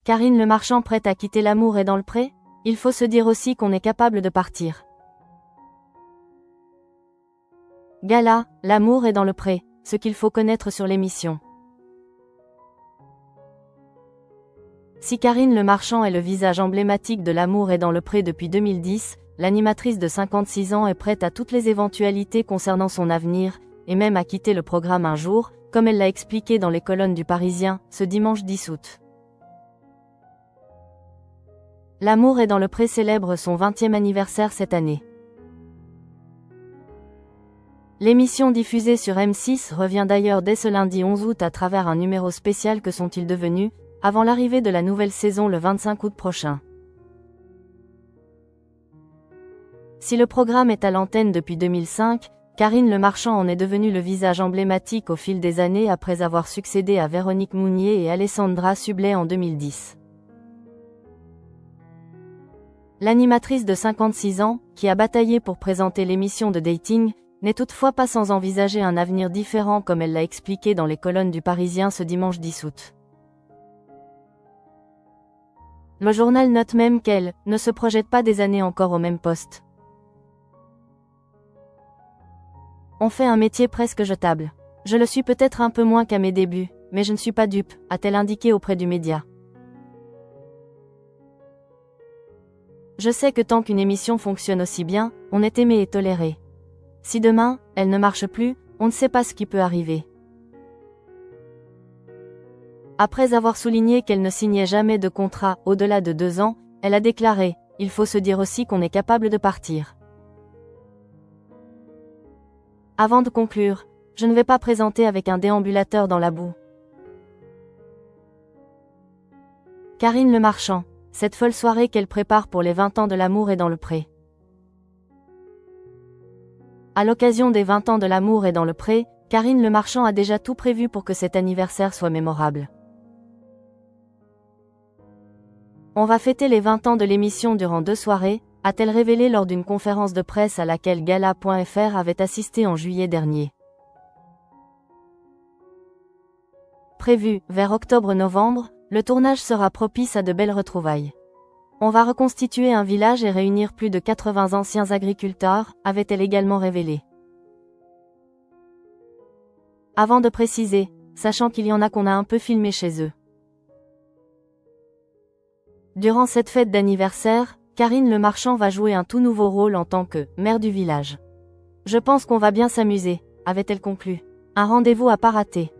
Karine Le Marchand prête à quitter l'amour est dans le pré? Il faut se dire aussi qu'on est capable de partir. Gala, l'amour est dans le pré, ce qu'il faut connaître sur l'émission. Si Karine Le Marchand est le visage emblématique de l'amour est dans le pré depuis 2010, l'animatrice de 56 ans est prête à toutes les éventualités concernant son avenir, et même à quitter le programme un jour, comme elle l'a expliqué dans les colonnes du Parisien, ce dimanche 10 août. L'amour est dans le pré célèbre son 20e anniversaire cette année. L'émission diffusée sur M6 revient d'ailleurs dès ce lundi 11 août à travers un numéro spécial Que sont-ils devenus, avant l'arrivée de la nouvelle saison le 25 août prochain. Si le programme est à l'antenne depuis 2005, Karine Le Marchand en est devenue le visage emblématique au fil des années après avoir succédé à Véronique Mounier et Alessandra Sublet en 2010. L'animatrice de 56 ans, qui a bataillé pour présenter l'émission de dating, n'est toutefois pas sans envisager un avenir différent comme elle l'a expliqué dans les colonnes du Parisien ce dimanche 10 août. Le journal note même qu'elle ne se projette pas des années encore au même poste. On fait un métier presque jetable. Je le suis peut-être un peu moins qu'à mes débuts, mais je ne suis pas dupe, a-t-elle indiqué auprès du média. Je sais que tant qu'une émission fonctionne aussi bien, on est aimé et toléré. Si demain, elle ne marche plus, on ne sait pas ce qui peut arriver. Après avoir souligné qu'elle ne signait jamais de contrat au-delà de 2 ans, elle a déclaré « Il faut se dire aussi qu'on est capable de partir ». Avant de conclure, je ne vais pas présenter avec un déambulateur dans la boue. Karine Le Marchand, cette folle soirée qu'elle prépare pour les 20 ans de l'amour est dans le pré. À l'occasion des 20 ans de l'amour est dans le pré, Karine Le Marchand a déjà tout prévu pour que cet anniversaire soit mémorable. On va fêter les 20 ans de l'émission durant 2 soirées, a-t-elle révélé lors d'une conférence de presse à laquelle Gala.fr avait assisté en juillet dernier. Prévu, vers octobre-novembre, le tournage sera propice à de belles retrouvailles. On va reconstituer un village et réunir plus de 80 anciens agriculteurs, avait-elle également révélé. Avant de préciser, sachant qu'il y en a qu'on a un peu filmé chez eux. Durant cette fête d'anniversaire, Karine Le Marchand va jouer un tout nouveau rôle en tant que mère du village. Je pense qu'on va bien s'amuser, avait-elle conclu. Un rendez-vous à pas rater.